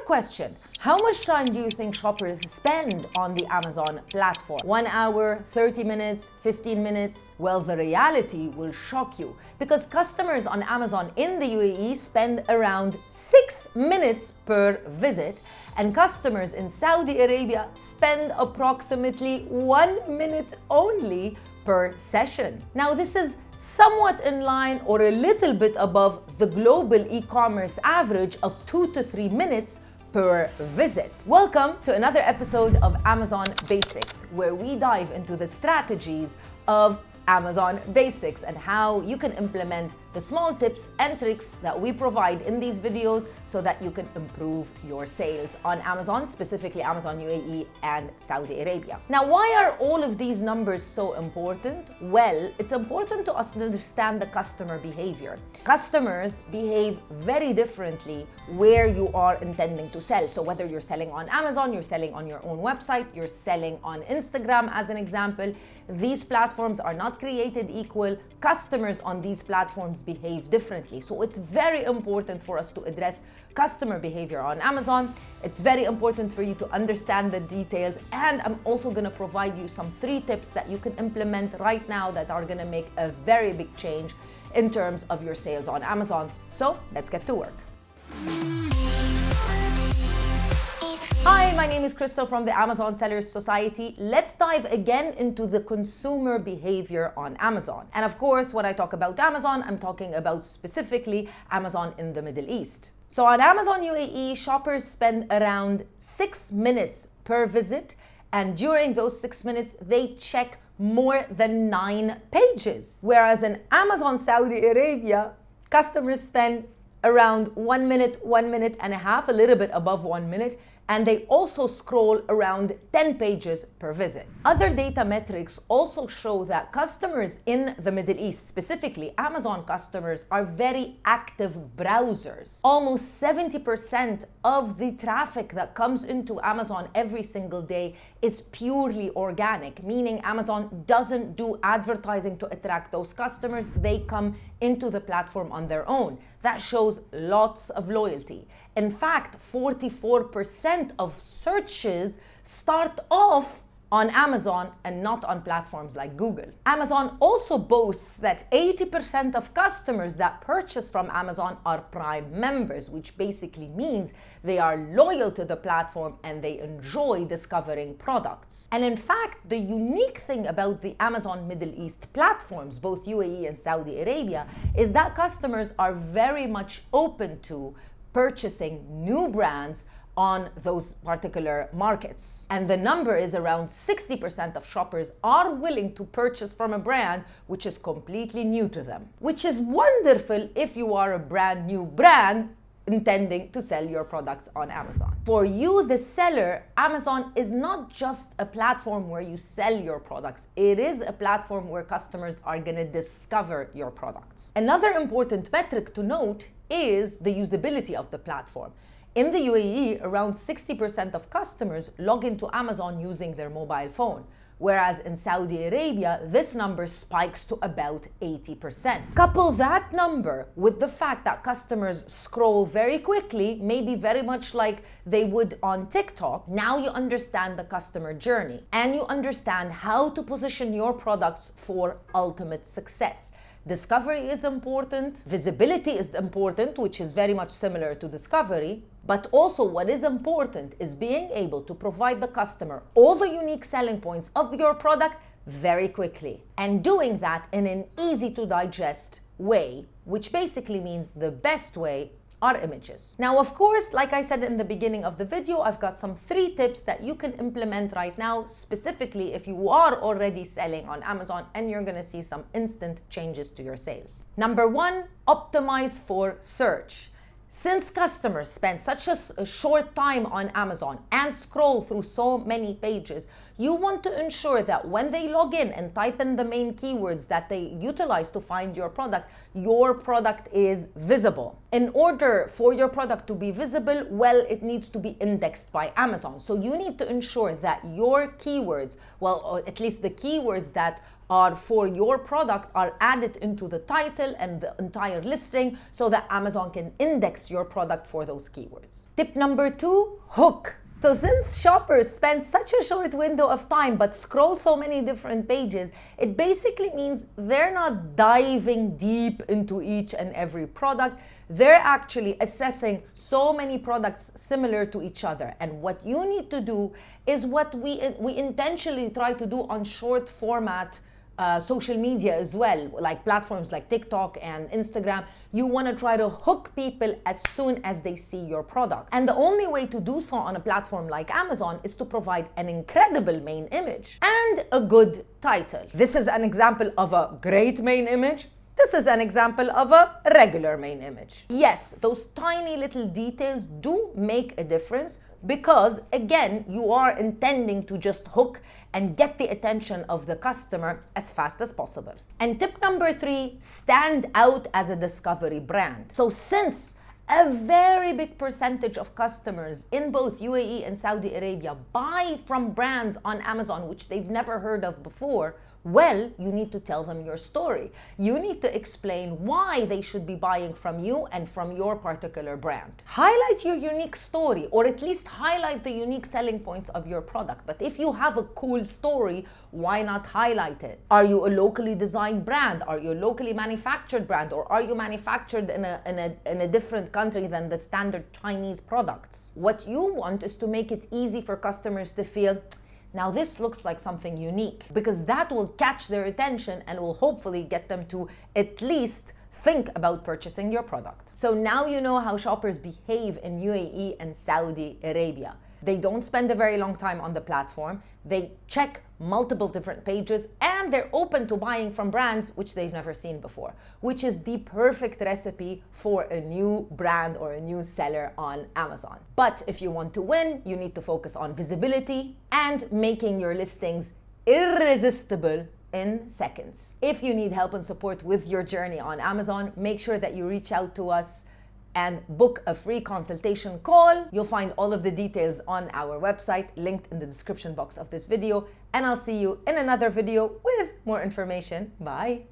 question. How much time do you think shoppers spend on the Amazon platform? 1 hour, 30 minutes, 15 minutes? Well, the reality will shock you because customers on Amazon in the UAE spend around 6 minutes per visit, and customers in Saudi Arabia spend approximately 1 minute only per session. Now, this is somewhat in line or a little bit above the global e-commerce average of 2 to 3 minutes per visit. Welcome to another episode of Amazon Basics, where we dive into the strategies of Amazon Basics and how you can implement the small tips and tricks that we provide in these videos so that you can improve your sales on Amazon, specifically Amazon UAE and Saudi Arabia. Now, why are all of these numbers so important? Well, it's important to us to understand the customer behavior. Customers behave very differently where you are intending to sell. So whether you're selling on Amazon, you're selling on your own website, you're selling on Instagram as an example, these platforms are not created equal. Customers on these platforms behave differently. So it's very important for us to address customer behavior on Amazon. It's very important for you to understand the details. And I'm also going to provide you some 3 tips that you can implement right now that are going to make a very big change in terms of your sales on Amazon. So let's get to work. Hi, my name is Crystal from the Amazon Sellers Society. Let's dive again into the consumer behavior on Amazon. And of course, when I talk about Amazon, I'm talking about specifically Amazon in the Middle East. So on Amazon UAE, shoppers spend around 6 minutes per visit. And during those 6 minutes, they check more than 9 pages. Whereas in Amazon Saudi Arabia, customers spend around 1 minute, 1 minute and a half, a little bit above 1 minute, and they also scroll around 10 pages per visit. Other data metrics also show that customers in the Middle East, specifically Amazon customers, are very active browsers. Almost 70% of the traffic that comes into Amazon every single day is purely organic, meaning Amazon doesn't do advertising to attract those customers. They come into the platform on their own. That shows lots of loyalty. In fact, 44% of searches start off on Amazon and not on platforms like Google. Amazon also boasts that 80% of customers that purchase from Amazon are Prime members, which basically means they are loyal to the platform and they enjoy discovering products. And in fact, the unique thing about the Amazon Middle East platforms, both UAE and Saudi Arabia, is that customers are very much open to purchasing new brands on those particular markets. And the number is around 60% of shoppers are willing to purchase from a brand which is completely new to them, which is wonderful if you are a brand new brand intending to sell your products on Amazon. For you, the seller, Amazon is not just a platform where you sell your products. It is a platform where customers are going to discover your products. Another important metric to note is the usability of the platform. In the UAE, around 60% of customers log into Amazon using their mobile phone, whereas in Saudi Arabia, this number spikes to about 80%. Couple that number with the fact that customers scroll very quickly, maybe very much like they would on TikTok. Now you understand the customer journey and you understand how to position your products for ultimate success. Discovery is important, visibility is important, which is very much similar to discovery, but also what is important is being able to provide the customer all the unique selling points of your product very quickly, and doing that in an easy to digest way, which basically means the best way are images. Now, of course, like I said in the beginning of the video, I've got some 3 tips that you can implement right now, specifically if you are already selling on Amazon and you're gonna see some instant changes to your sales. Number 1, optimize for search. Since customers spend such a short time on Amazon and scroll through so many pages, you want to ensure that when they log in and type in the main keywords that they utilize to find your product is visible. In order for your product to be visible, well, it needs to be indexed by Amazon. So you need to ensure that your keywords, well, or at least the keywords that are for your product are added into the title and the entire listing so that Amazon can index your product for those keywords. Tip number 2, hook. So since shoppers spend such a short window of time but scroll so many different pages, it basically means they're not diving deep into each and every product. They're actually assessing so many products similar to each other. And what you need to do is what we intentionally try to do on short format social media as well, like platforms like TikTok and Instagram. You want to try to hook people as soon as they see your product. And the only way to do so on a platform like Amazon is to provide an incredible main image and a good title. This is an example of a great main image. This is an example of a regular main image. Yes, those tiny little details do make a difference because, again, you are intending to just hook and get the attention of the customer as fast as possible. And tip number 3, stand out as a discovery brand. So since a very big percentage of customers in both UAE and Saudi Arabia buy from brands on Amazon which they've never heard of before, well, you need to tell them your story. You need to explain why they should be buying from you and from your particular brand. Highlight your unique story, or at least highlight the unique selling points of your product. But if you have a cool story, why not highlight it? Are you a locally designed brand? Are you a locally manufactured brand? Or are you manufactured in a different country than the standard Chinese products? What you want is to make it easy for customers to feel, now this looks like something unique, because that will catch their attention and will hopefully get them to at least think about purchasing your product. So now you know how shoppers behave in UAE and Saudi Arabia. They don't spend a very long time on the platform. They check multiple different pages and they're open to buying from brands which they've never seen before, which is the perfect recipe for a new brand or a new seller on Amazon. But if you want to win, you need to focus on visibility and making your listings irresistible in seconds. If you need help and support with your journey on Amazon, make sure that you reach out to us and book a free consultation call. You'll find all of the details on our website, linked in the description box of this video. And I'll see you in another video with more information. Bye.